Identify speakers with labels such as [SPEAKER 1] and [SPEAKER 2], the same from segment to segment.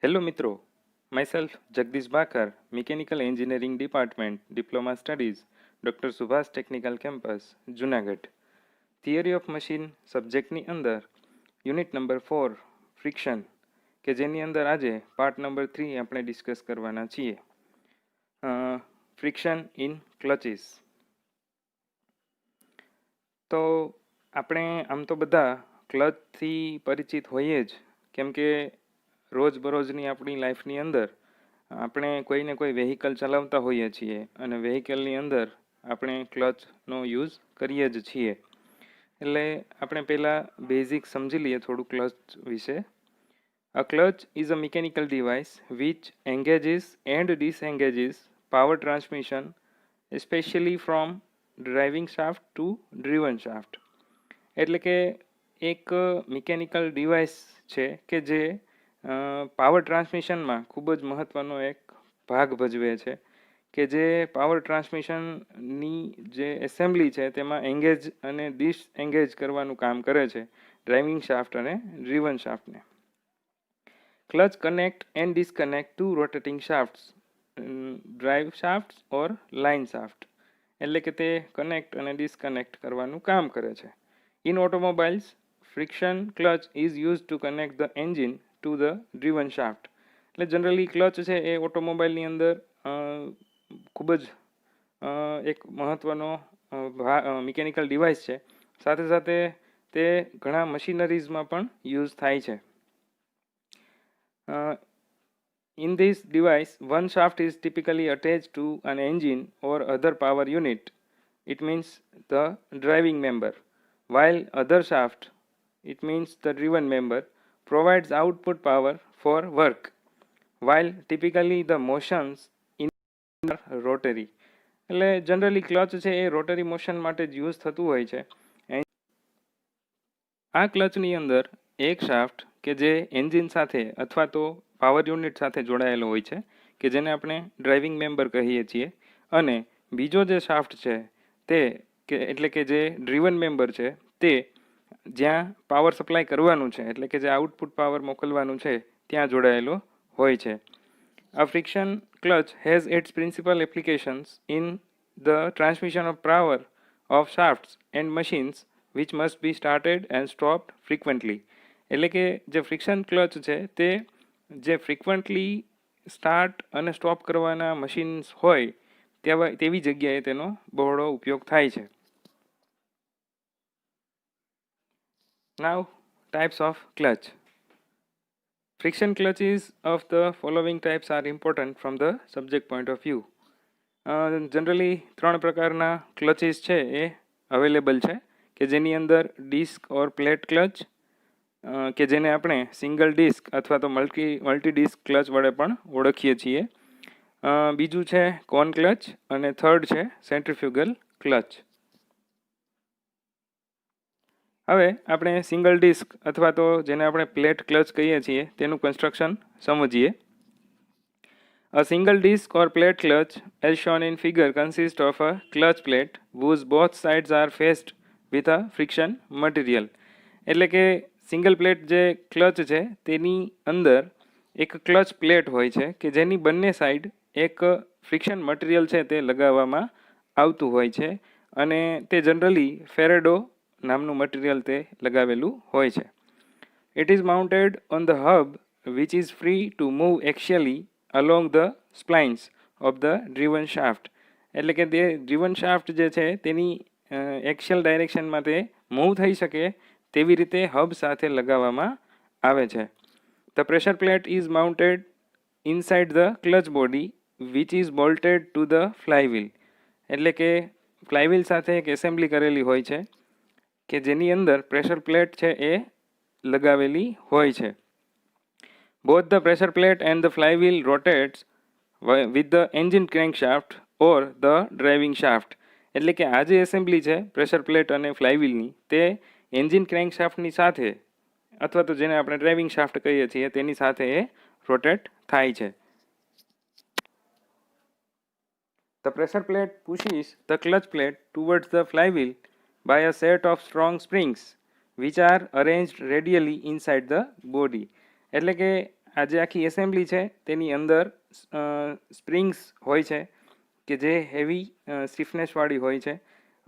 [SPEAKER 1] Hello મિત્રો, myself Jagdish Bakar, Mechanical Engineering Department, Diploma Studies, doctor Subhash technical campus, Junagadh. Theory of machine સબ્જેક્ટની અંદર unit number 4 friction કે જેની અંદર આજે પાર્ટ નંબર 3 આપણે ડિસ્કસ કરવાના છીએ. Friction in ક્લચીસ. તો આપણે આમ તો બધા ક્લચથી પરિચિત હોઈએ જ, કેમ કે રોજબરોજની આપણી લાઈફની અંદર આપણે કોઈને કોઈ વેહિકલ ચલાવતા હોઈએ છીએ અને વેહિકલની અંદર આપણે ક્લચનો યુઝ કરીએ જ છીએ. એટલે આપણે પહેલાં બેઝિક સમજી લઈએ થોડું ક્લચ વિશે. A clutch is a mechanical device which engages and disengages power transmission, especially from driving shaft to driven shaft. એટલે કે એક મિકેનિકલ ડિવાઇસ છે કે જે પાવર ટ્રાન્સમિશનમાં ખૂબ જ મહત્ત્વનો એક ભાગ ભજવે છે, કે જે પાવર ટ્રાન્સમિશનની જે એસેમ્બલી છે તેમાં એંગેજ અને ડિસએંગેજ કરવાનું કામ કરે છે ડ્રાઇવિંગ શાફ્ટ અને ડ્રીવન શાફ્ટને. Clutch connect and disconnect two rotating shafts, drive shafts or line shaft. એટલે કે તે કનેક્ટ અને ડિસ્કનેક્ટ કરવાનું કામ કરે છે. In automobiles, friction clutch is used to connect the engine to the driven shaft. એટલે જનરલી ક્લચ છે એ ઓટોમોબાઈલની અંદર ખૂબ જ એક મહત્ત્વનો મિકેનિકલ ડિવાઇસ છે. સાથે સાથે તે ઘણા મશીનરીઝમાં પણ યુઝ થાય છે. In this device, one shaft is typically attached to an engine or other power unit. It means the driving member, while other shaft, it means the driven member, provides output power for work, while typically the motions in are rotary. એટલે generally clutch છે એ rotary motion માટે જ use થતું હોય છે. આ ક્લચની અંદર એક શાફ્ટ કે જે એન્જિન સાથે અથવા તો પાવર યુનિટ સાથે જોડાયેલો હોય છે, કે જેને આપણે ડ્રાઇવિંગ મેમ્બર કહીએ છીએ, અને બીજો જે શાફ્ટ છે તે એટલે કે જે ડ્રીવન મેમ્બર છે તે જ્યાં પાવર સપ્લાય કરવાનું છે, એટલે કે જે આઉટપુટ પાવર મોકલવાનું છે ત્યાં જોડાયેલો હોય છે. A friction clutch has its principal applications in the transmission of power of shafts and machines which must be started and stopped frequently. એટલે કે જે ફ્રિક્શન ક્લચ છે તે જે ફ્રિકવન્ટલી સ્ટાર્ટ અને સ્ટોપ કરવાના મશીન્સ હોય તેવી જગ્યાએ તેનો બહોળો ઉપયોગ થાય છે. Now, types of clutch. Friction clutches of the following types are important from the subject point of view. Generally 3 પ્રકારના ક્લચીસ છે એ અવેલેબલ છે, કે જેની અંદર ડિસ્ક ઓર પ્લેટ ક્લચ, કે જેને આપણે સિંગલ ડિસ્ક અથવા તો મલ્ટી ડિસ્ક ક્લચ વડે પણ ઓળખીએ છીએ. બીજું છે કોન ક્લચ અને થર્ડ છે સેન્ટ્રીફ્યુગલ ક્લચ. હવે આપણે સિંગલ ડિસ્ક અથવા તો જેને આપણે પ્લેટ ક્લચ કહીએ છીએ તેનું કન્સ્ટ્રક્શન સમજીએ. A single disc or plate clutch, as shown in figure, consists of a clutch plate whose both sides are faced with a friction material. એટલે કે સિંગલ પ્લેટ જે ક્લચ છે તેની અંદર એક ક્લચ પ્લેટ હોય છે કે જેની બંને સાઈડ એક ફ્રિક્શન મટીરિયલ છે તે લગાવવામાં આવતું હોય છે, અને તે જનરલી ફેરેડો નામનું મટીરિયલ તે લગાવેલું હોય છે. It is mounted on the hub which is free to move axially along the splines of the driven shaft. એટલે કે તે ડ્રીવન શાફ્ટ જે છે તેની એક્શિયલ ડાયરેક્શનમાં તે મૂવ થઈ શકે તેવી રીતે હબ સાથે લગાવવામાં આવે છે. The pressure plate is mounted inside the clutch body which is bolted to the flywheel. એટલે કે ફ્લાયવ્હીલ સાથે એક એસેમ્બલી કરેલી હોય છે કે જેની અંદર પ્રેશર પ્લેટ છે એ લગાવેલી હોય છે. Both the pressure plate and the flywheel rotates with the engine crankshaft or the driving shaft. એટલે કે આ જે એસેમ્બલી છે પ્રેશર પ્લેટ અને ફ્લાયવ્હીલની તે એન્જિન ક્રેન્કશાફ્ટની સાથે અથવા તો જેને આપણે ડ્રાઇવિંગ શાફ્ટ કહીએ છીએ તેની સાથે એ રોટેટ થાય છે. The pressure plate pushes the clutch plate towards the flywheel by a set of strong springs which are arranged radially inside the body. એટલે કે આ જે આખી એસેમ્બલી છે તેની અંદર સ્પ્રિંગ્સ હોય છે કે જે હેવી સ્ટીફનેસવાળી હોય છે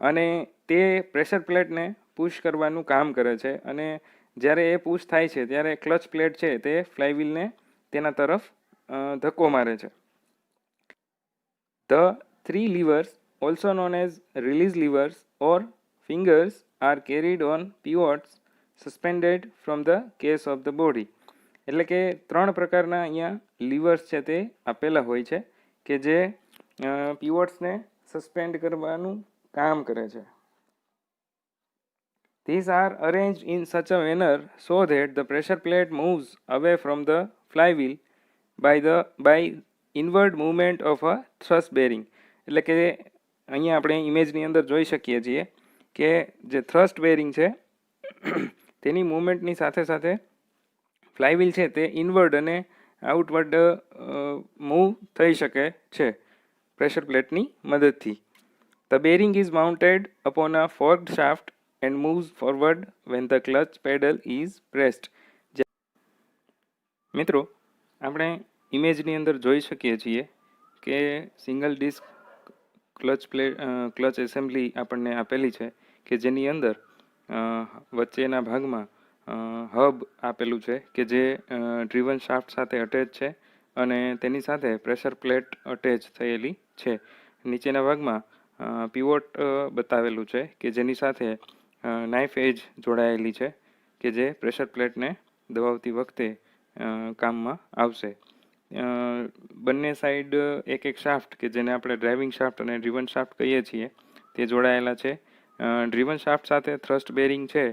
[SPEAKER 1] અને તે પ્રેશર પ્લેટને પુશ કરવાનું કામ કરે છે અને જ્યારે એ પુશ થાય છે ત્યારે ક્લચ પ્લેટ છે તે ફ્લાયવ્હીલને તેના તરફ ધક્કો મારે છે. The three levers, also known as release levers or fingers, are carried on pivots suspended from the case of the body. એટલે કે 3 પ્રકારના અહીંયા લીવર્સ છે તે આપેલા હોય છે કે જે પીવોટ્સને સસ્પેન્ડ કરવાનું કામ કરે છે. These are arranged in such a manner so that the pressure plate moves away from the flywheel by inward movement of a thrust bearing. એટલે કે અહીંયા આપણે ઇમેજની અંદર જોઈ શકીએ છીએ કે જે થ્રસ્ટ બેરિંગ છે તેની મૂવમેન્ટની સાથે સાથે ફ્લાયવ્હીલ છે તે ઇનવર્ડ અને આઉટવર્ડ મૂવ થઈ શકે છે પ્રેશર પ્લેટની મદદથી. The bearing is mounted upon a forked shaft and moves forward when the clutch pedal is pressed. મિત્રો, આપણે ઇમેજની અંદર જોઈ શકીએ છીએ કે સિંગલ ડિસ્ક ક્લચ એસેમ્બલી આપણને આપેલી છે કે જેની અંદર વચ્ચેના ભાગમાં હબ આપેલું છે કે જે ડ્રીવન શાફ્ટ સાથે અટેચ છે અને તેની સાથે પ્રેશર પ્લેટ અટેચ થયેલી છે. નીચેના ભાગમાં પીવોટ બતાવેલું છે કે જેની સાથે નાઇફ એજ જોડાયેલી છે કે જે પ્રેશર પ્લેટને દબાવતી વખતે કામમાં આવશે. બંને સાઈડ એક એક શાફ્ટ કે જેને આપણે ડ્રાઇવિંગ શાફ્ટ અને ડ્રીવન શાફ્ટ કહીએ છીએ તે જોડાયેલા છે. ડ્રીવન શાફ્ટ સાથે થ્રસ્ટ બેરિંગ છે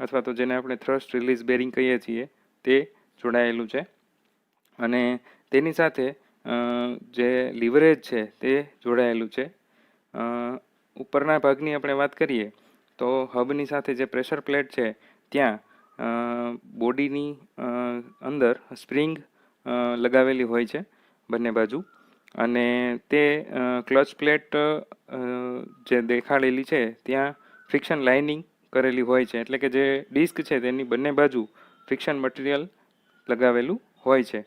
[SPEAKER 1] અથવા તો જેને આપણે થ્રસ્ટ રિલીઝ બેરિંગ કહીએ છીએ તે જોડાયેલું છે અને તેની સાથે જે લીવરેજ છે તે જોડાયેલું છે. ઉપરના ભાગની આપણે વાત કરીએ તો હબની સાથે જે પ્રેશર પ્લેટ છે ત્યાં બોડીની અંદર સ્પ્રિંગ લગાવેલી હોય છે બંને બાજુ અને તે ક્લચ પ્લેટ જે દેખાડેલી છે ત્યાં ફ્રિક્શન લાઇનિંગ કરેલી હોય છે. એટલે કે જે ડિસ્ક છે તેની બંને બાજુ ફ્રિક્શન મટીરિયલ લગાવેલું હોય છે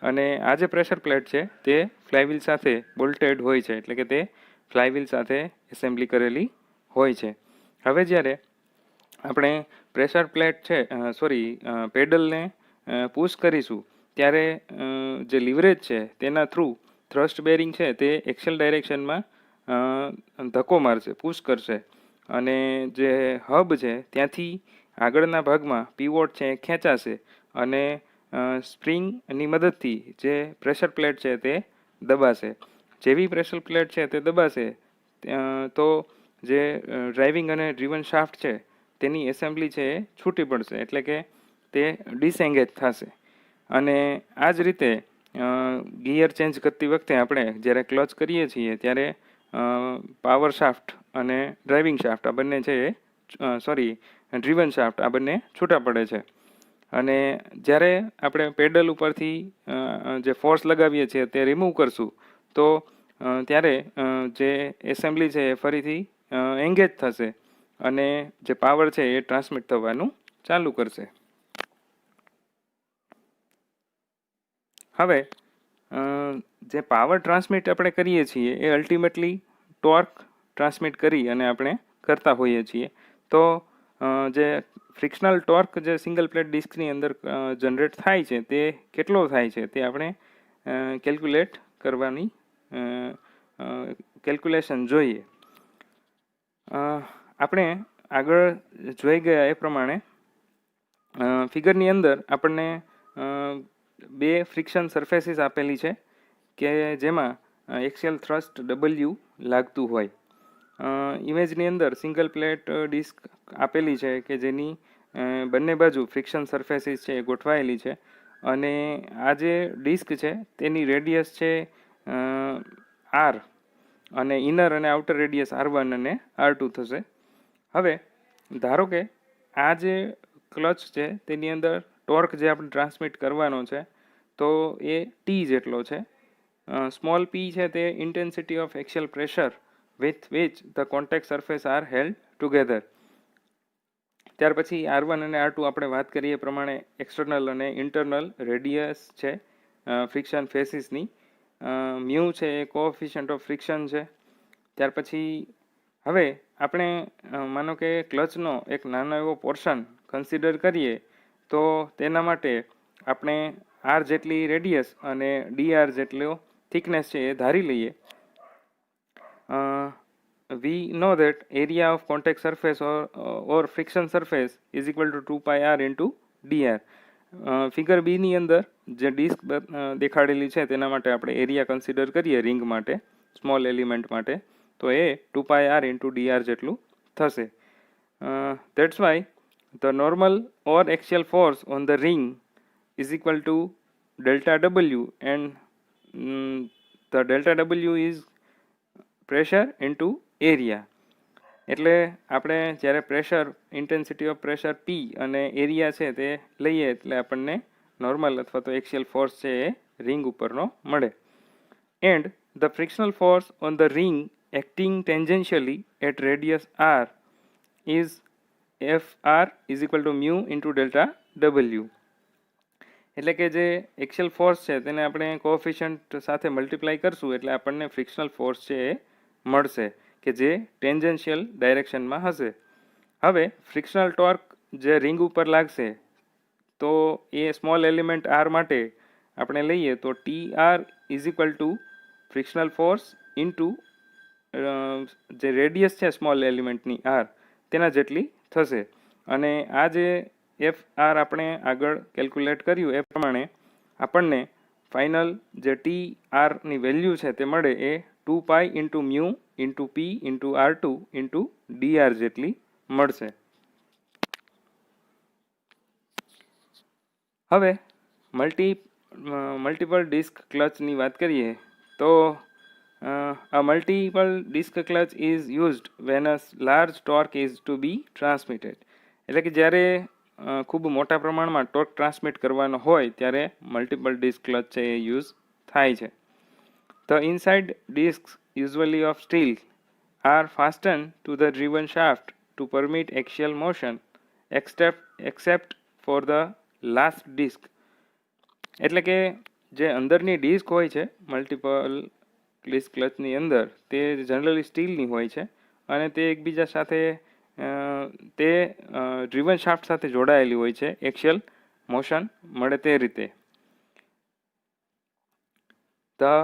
[SPEAKER 1] અને આ જે પ્રેશર પ્લેટ છે તે ફ્લાયવ્હીલ સાથે બોલ્ટેડ હોય છે. એટલે કે તે ફ્લાયવ્હીલ સાથે એસેમ્બલી કરેલી હોય છે. હવે જ્યારે આપણે પ્રેશર પ્લેટ છે પેડલને પુશ કરીશું ત્યારે જે લીવરેજ છે તેના થ્રુ થ્રસ્ટ બેરિંગ છે તે એક્સેલ ડાયરેક્શનમાં ધક્કો મારશે, પુશ કરશે અને જે હબ છે ત્યાંથી આગળના ભાગમાં પીવોટ છે ખેંચાશે અને સ્પ્રિંગની મદદથી જે પ્રેશર પ્લેટ છે તે દબાશે. જેવી પ્રેશર પ્લેટ છે તે દબાશે તો જે ડ્રાઇવિંગ અને ડ્રીવન શાફ્ટ છે તેની એસેમ્બલી છે એ છૂટી પડશે. એટલે કે તે ડિસએંગેજ થશે અને આ જ રીતે ગિયર ચેન્જ કરતી વખતે આપણે જ્યારે ક્લચ કરીએ છીએ ત્યારે પાવર શાફ્ટ અને ડ્રાઇવિંગ શાફ્ટ આ બંને છે એ ડ્રીવન શાફ્ટ આ બંને છૂટા પડે છે અને જ્યારે આપણે પેડલ ઉપરથી જે ફોર્સ લગાવીએ છીએ તે રિમૂવ કરશું તો ત્યારે જે એસેમ્બલી છે એ ફરીથી એંગેજ થશે અને જે પાવર છે એ ટ્રાન્સમિટ થવાનું ચાલુ કરશે. હવે જે પાવર ટ્રાન્સમિટ આપણે કરીએ છીએ એ અલ્ટિમેટલી ટોર્ક ટ્રાન્સમિટ કરી અને આપણે કરતા હોઈએ છીએ. તો જે ફ્રિક્શનલ ટોર્ક જે સિંગલ પ્લેટ ડિસ્કની અંદર જનરેટ થાય છે તે કેટલો થાય છે તે આપણે કેલ્ક્યુલેટ કરવાની કેલ્ક્યુલેશન જોઈએ. આપણે આગળ જોઈ ગયા એ પ્રમાણે ફિગરની અંદર આપણને બે ફ્રિક્શન સરફેસીસ આપેલી છે કે જેમાં એક્સિયલ થ્રસ્ટ ડબલ્યુ લાગતું હોય. ઇમેજની અંદર સિંગલ પ્લેટ ડિસ્ક આપેલી છે કે જેની બંને બાજુ ફ્રિક્શન સરફેસીસ છે એ ગોઠવાયેલી છે અને આ જે ડિસ્ક છે તેની રેડિયસ છે આર અને ઇનર અને આઉટર રેડિયસ R1 અને R2 થશે. હવે ધારો કે આ જે ક્લચ છે તેની અંદર ટોર્ક જે આપણે ટ્રાન્સમિટ કરવાનો છે તો એ ટી જેટલો છે. સ્મોલ પી છે તે intensity of axial pressure with which the contact surface are held together. ત્યાર પછી R1 અને R2 આપણે વાત કરીએ એ પ્રમાણે એક્સટર્નલ અને ઇન્ટરનલ રેડિયસ છે ફ્રિક્શન ફેસીસની. મ્યુ છે એ કોએફિશિયન્ટ ઓફ ફ્રિક્શન છે. ત્યાર પછી હવે આપણે માનો કે ક્લચનો એક નાનો એવો પોર્શન કન્સિડર કરીએ તો તેના માટે આપણે R જેટલી રેડિયસ અને DR જેટલો થિકનેસ છે એ ધારી લઈએ. We know that area of contact surface or friction surface is equal to 2 pi r into dr. Figure B ની અંદર જે ડિસ્ક દેખાડેલી છે તેના માટે આપણે એરિયા કન્સિડર કરીએ રિંગ માટે, સ્મોલ એલિમેન્ટ માટે, તો એ 2 pi r into dr જેટલું થશે. That's why the normal or axial force on the ring is equal to delta W, and the delta W is pressure into area. એટલે આપણે જ્યારે pressure, intensity of pressure પી અને area છે તે લઈએ એટલે આપણને નોર્મલ અથવા તો એક્સિયલ ફોર્સ છે એ રિંગ ઉપરનો મળે. And the frictional force on the ring acting tangentially at radius R is FR is equal to mu into delta W. એટલે કે જે એક્સિયલ ફોર્સ છે તેને આપણે કોએફિશિયન્ટ સાથે મલ્ટીપ્લાય કરશું એટલે આપણને ફ્રિક્શનલ ફોર્સ છે એ મળશે કે જે ટેન્જન્શિયલ ડાયરેક્શનમાં હશે. હવે ફ્રિક્શનલ ટોર્ક જે રિંગ ઉપર લાગશે તો એ સ્મોલ એલિમેન્ટ આર માટે આપણે લઈએ તો TR is equal two frictional force into જે રેડિયસ છે સ્મોલ એલિમેન્ટની આર તેના જેટલી થશે. અને આ જે FR આપણે આગળ કેલ્ક્યુલેટ કર્યું એ પ્રમાણે આપણને ફાઇનલ જે TRની વેલ્યુ છે તે મળે એ 2 પાઈ ઇન્ટુ મ્યુ ઇન્ટુ પી ઇન્ટુ R2 ઇન્ટુ DR જેટલી મળશે. હવે મલ્ટિપલ ડિસ્ક ક્લચની વાત કરીએ તો a multiple disc clutch is used when a large torque is to be transmitted. એટલે કે જ્યારે ખૂબ મોટા પ્રમાણમાં ટોર્ક ટ્રાન્સમિટ કરવાનો હોય ત્યારે મલ્ટિપલ ડિસ્ક ક્લચ છે એ યુઝ થાય છે. The inside discs, usually of steel, are fastened to the driven shaft to permit axial motion, except for the last disc. એટલે કે જે અંદરની ડિસ્ક હોય છે મલ્ટિપલ ડિસ્ક ક્લચની અંદર તે જનરલી સ્ટીલની હોય છે અને તે એકબીજા સાથે તે ડ્રીવન શાફ્ટ સાથે જોડાયેલી હોય છે એક્સિયલ મોશન મળે તે રીતે. The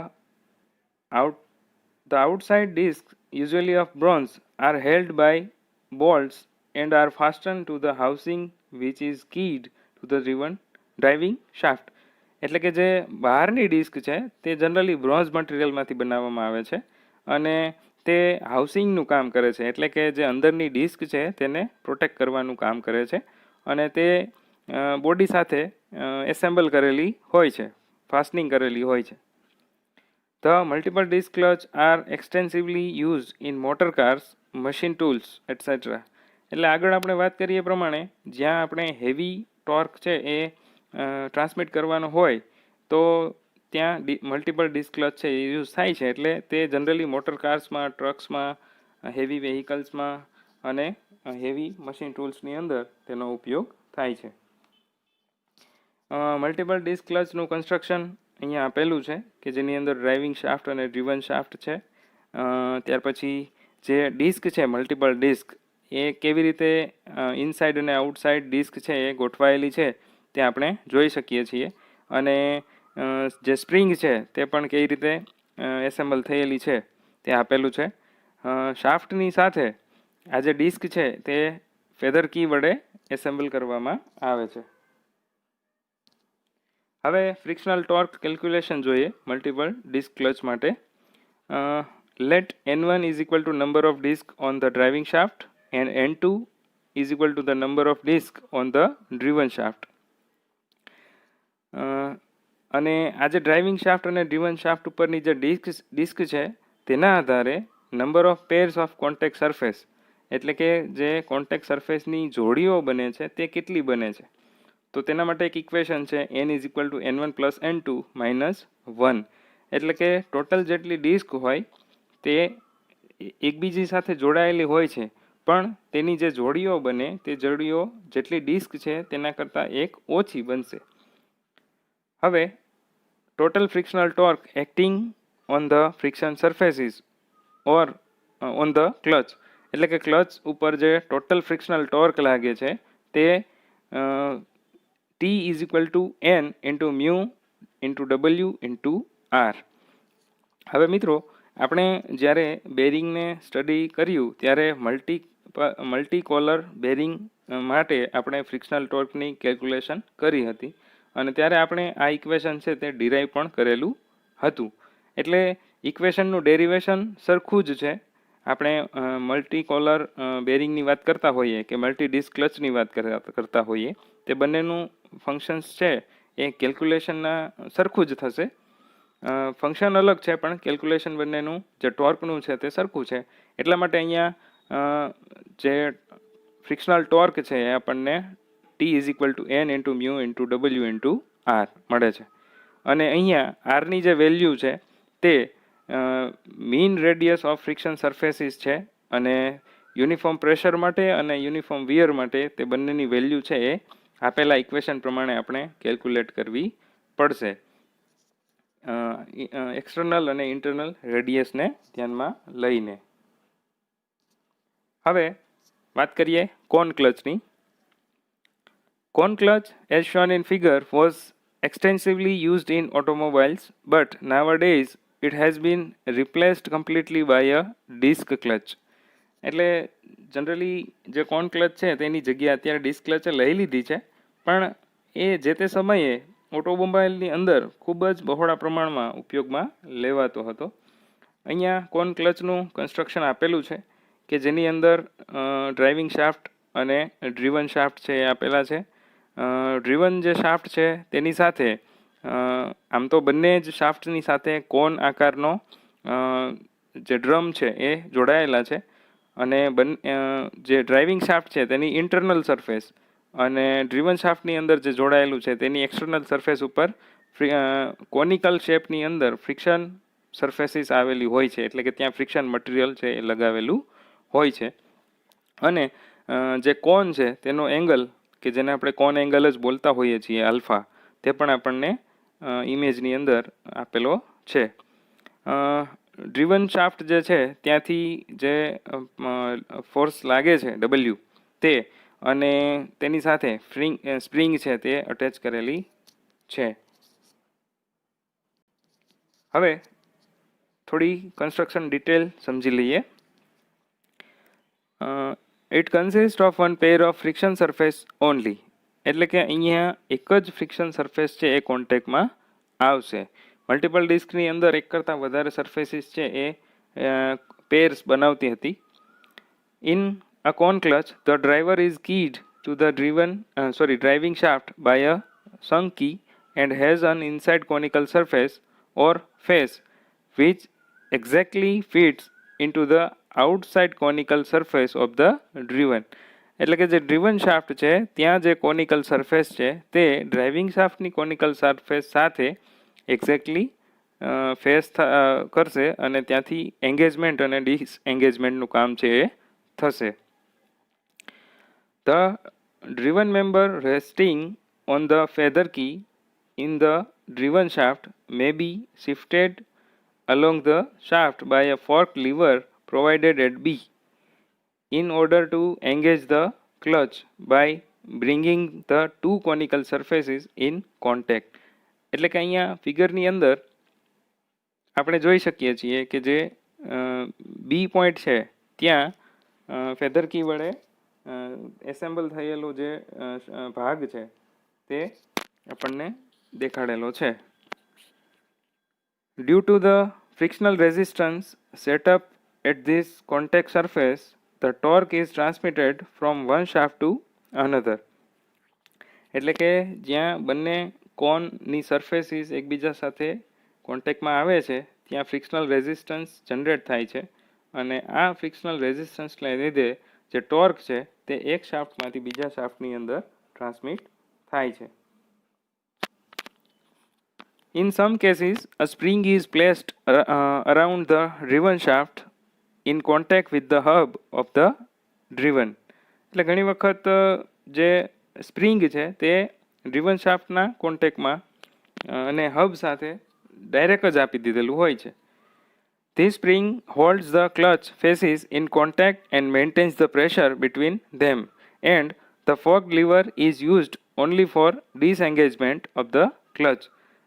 [SPEAKER 1] outside discs, usually of bronze, are held by bolts and are fastened to the housing which is keyed to the driving shaft. એટલે કે જે બહારની ડિસ્ક છે તે જનરલી બ્રોન્ઝ મટીરિયલમાંથી બનાવવામાં આવે છે અને તે હાઉસિંગનું કામ કરે છે. એટલે કે જે અંદરની ડિસ્ક છે તેને પ્રોટેક્ટ કરવાનું કામ કરે છે અને તે બોડી સાથે એસેમ્બલ કરેલી હોય છે, ફાસ્ટનિંગ કરેલી હોય છે. The multiple disc clutch are extensively used in motor cars, machine tools, etc. એટલે આગળ આપણે વાત કરીએ પ્રમાણે જ્યાં આપણે હેવી ટોર્ક છે એ ટ્રાન્સમિટ કરવાનો હોય તો ત્યાં મલ્ટિપલ ડિસ્ક ક્લચ છે એ યુઝ થાય છે. એટલે તે જનરલી મોટર કાર્સમાં, ટ્રક્સમાં, હેવી વેહિકલ્સમાં અને હેવી મશીન ટૂલ્સની અંદર તેનો ઉપયોગ થાય છે. મલ્ટિપલ ડિસ્ક ક્લચનું કન્સ્ટ્રક્શન અહીંયા આપેલું છે કે જેની અંદર ડ્રાઇવિંગ શાફ્ટ અને ડ્રીવન શાફ્ટ છે. ત્યાર પછી જે ડિસ્ક છે મલ્ટિપલ ડિસ્ક એ કેવી રીતે ઇનસાઇડ અને આઉટસાઇડ ડિસ્ક છે એ ગોઠવાયેલી છે તે આપણે જોઈ શકીએ છીએ અને જે સ્પ્રિંગ છે તે પણ કેવી રીતે એસેમ્બલ થયેલી છે તે આપેલું છે. શાફ્ટની સાથે આ જે ડિસ્ક છે તે ફેધર કી વડે એસેમ્બલ કરવામાં આવે છે. હવે ફ્રિક્શનલ ટોર્ક કેલ્ક્યુલેશન જોઈએ મલ્ટિપલ ડિસ્ક ક્લચ માટે. Let N1 is equal to number of disc on the driving shaft and N2 is equal to the number of disc on the driven shaft. અને આ જે driving shaft અને driven shaft ઉપરની જે disk છે તેના આધારે number of pairs of contact surface એટલે કે જે કોન્ટેક્ટ સરફેસની જોડીઓ બને છે તે કેટલી બને છે તો તેના માટે એક ઇક્વેશન છે n is equal two N1 plus N2 minus 1. એટલે કે ટોટલ જેટલી ડિસ્ક હોય તે એકબીજી સાથે જોડાયેલી હોય છે પણ તેની જે જોડીઓ બને તે જોડીઓ જેટલી ડિસ્ક છે તેના કરતાં એક ઓછી બનશે. હવે total frictional torque acting on the friction surfaces or on the clutch, એટલે કે ક્લચ ઉપર જે ટોટલ ફ્રિક્શનલ ટોર્ક લાગે છે તે T is equal to N into mu into W into R. હવે મિત્રો, આપણે જ્યારે બેરિંગને સ્ટડી કર્યું ત્યારે મલ્ટીકોલર બેરિંગ માટે આપણે ફ્રિક્શનલ ટોર્કની કેલ્ક્યુલેશન કરી હતી અને ત્યારે આપણે આ ઇક્વેશન છે તે ડિરાઈવ પણ કરેલું હતું. એટલે ઇક્વેશનનું ડેરિવેશન સરખું જ છે. આપણે મલ્ટીકોલર બેરિંગની વાત કરતા હોઈએ કે મલ્ટી ડિસ્ક ક્લચની વાત કરતા હોઈએ, તે બંનેનું ફંક્શન્સ છે એ કેલ્ક્યુલેશનના સરખું જ થશે. ફંક્શન અલગ છે પણ કેલ્ક્યુલેશન બંનેનું જે ટોર્કનું છે તે સરખું છે. એટલા માટે અહીંયા જે ફ્રિક્શનલ ટોર્ક છે એ આપણને T is equal to N into mu into W into R મળે છે. અને અહીંયા આરની જે વેલ્યુ છે તે mean radius of friction surfaces છે અને યુનિફોર્મ પ્રેશર માટે અને યુનિફોર્મ વિયર માટે તે બંનેની વેલ્યુ છે એ આપેલા ઇક્વેશન પ્રમાણે આપણે કેલ્ક્યુલેટ કરવી પડશે, એક્સટર્નલ અને ઇન્ટરનલ રેડિયસને ધ્યાનમાં લઈને. હવે વાત કરીએ કોન ક્લચની. Cone clutch as shown in figure was extensively used in automobiles, but nowadays it has been replaced completely by a disc clutch. એટલે જનરલી જે કોન ક્લચ છે તેની જગ્યા અત્યારે ડિસ્ક ક્લચે લઈ લીધી છે, પણ એ જે તે સમયે ઓટોમોબાઈલની અંદર ખૂબ જ બહોળા પ્રમાણમાં ઉપયોગમાં લેવાતો હતો. અહીંયા કોન ક્લચનું કન્સ્ટ્રક્શન આપેલું છે કે જેની અંદર ડ્રાઇવિંગ શાફ્ટ અને ડ્રીવન શાફ્ટ છે એ આપેલા છે. ડ્રીવન જે શાફ્ટ છે તેની સાથે આમ તો બંને જ શાફ્ટની સાથે કોન આકારનો જે ડ્રમ છે એ જોડાયેલા છે અને જે ડ્રાઇવિંગ શાફ્ટ છે તેની ઇન્ટરનલ સરફેસ અને ડ્રીવન શાફ્ટની અંદર જે જોડાયેલું છે તેની એક્સટર્નલ સરફેસ ઉપર કોનિકલ શેપની અંદર ફ્રિક્શન સરફેસીસ આવેલી હોય છે, એટલે કે ત્યાં ફ્રિક્શન મટીરિયલ છે એ લગાવેલું હોય છે. અને જે કોન છે તેનો એંગલ કે જેને આપણે કોન એંગલ જ બોલતા હોઈએ છીએ આલ્ફા, તે પણ આપણને ઇમેજની અંદર આપેલો છે. ડ્રીવન શાફ્ટ જે છે ત્યાંથી જે ફોર્સ લાગે છે ડબલ્યુ તે અને તેની સાથે સ્પ્રિંગ છે તે અટેચ કરેલી છે. હવે થોડી કન્સ્ટ્રક્શન ડિટેલ સમજી લઈએ. It consist of one pair of friction surface only, એટલે કે અહીંયા એક જ ફ્રિક્શન સરફેસ છે એ કોન્ટેક્ટમાં આવશે. મલ્ટિપલ ડિસ્કની અંદર એક કરતાં વધારે સરફેસીસ છે એ પેર્સ બનાવતી હતી. In a cone clutch the driver is keyed to the driving shaft by a sunk key and has an inside conical surface or face which exactly fits into the outside conical surface of the driven. એટલે કે જે driven shaft છે ત્યાં જે conical surface છે તે driving શાફ્ટની conical surface સાથે exactly face કરશે અને ત્યાંથી એન્ગેજમેન્ટ અને ડિસએન્ગેજમેન્ટનું કામ છે એ થશે. The driven member resting on the feather key in the driven shaft may be shifted along the shaft by a forked lever provided at B in order to engage the clutch by bringing the two conical surfaces in contact. એટલે કે અહીંયા ફિગરની અંદર આપણે જોઈ શકીએ છીએ કે જે બી પોઈન્ટ છે ત્યાં ફેધર કી વડે એસેમ્બલ થયેલો જે ભાગ છે તે આપણને દેખાડેલો છે. Due to the frictional resistance setup at this contact surface the torque is transmitted from one shaft to another. એટલે કે જ્યાં બંને કોનની સરફેસીસ એકબીજા સાથે કોન્ટેક્ટમાં આવે છે ત્યાં ફ્રિક્શનલ રેઝિસ્ટન્સ જનરેટ થાય છે અને આ ફ્રિક્શનલ રેઝિસ્ટન્સને લીધે જે ટોર્ક છે તે એક શાફ્ટમાંથી બીજા શાફ્ટની અંદર ટ્રાન્સમિટ થાય છે. In some cases, a spring is placed around the driven shaft in contact with the hub of the driven. એટલે ઘણી વખત જે સ્પ્રિંગ છે તે ડ્રીવન શાફ્ટના કોન્ટેક્ટમાં અને હબ સાથે ડાયરેક્ટ જ આપી દીધેલું હોય છે. This spring holds the clutch faces in contact and maintains the pressure between them, and the forked lever is used only for disengagement of the clutch.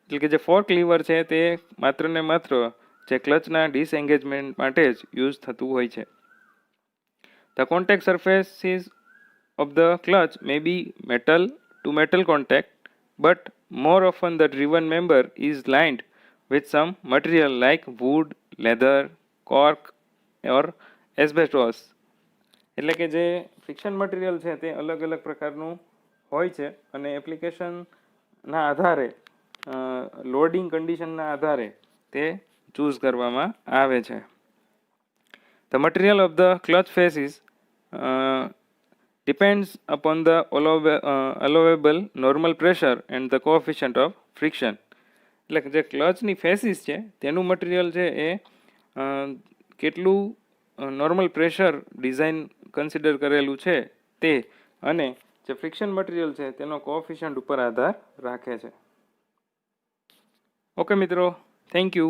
[SPEAKER 1] એટલે કે જે ફોર્ક લીવર છે તે માત્ર ને માત્ર જે ક્લચના ડિસએન્ગેજમેન્ટ માટે જ યુઝ થતું હોય છે. The contact surfaces of the clutch may be metal to metal contact, but more often the driven member is lined with some material like wood, leather, cork or asbestos. એટલે કે જે ફ્રિક્શન મટીરિયલ છે તે અલગ અલગ પ્રકારનું હોય છે અને એપ્લિકેશનના આધારે લોડિંગ કન્ડિશનના આધારે તે ચૂઝ કરવામાં આવે છે. The material of the clutch faces depends upon the allowable normal pressure and the coefficient of friction. એટલે કે જે ક્લચની ફેસીસ છે તેનું મટીરિયલ છે એ કેટલું નોર્મલ પ્રેશર ડિઝાઇન કન્સિડર કરેલું છે તે અને જે ફ્રિક્શન મટીરિયલ છે તેનો કોએફિશિયન્ટ ઉપર આધાર રાખે છે. ઓકે મિત્રો, થેન્ક યુ.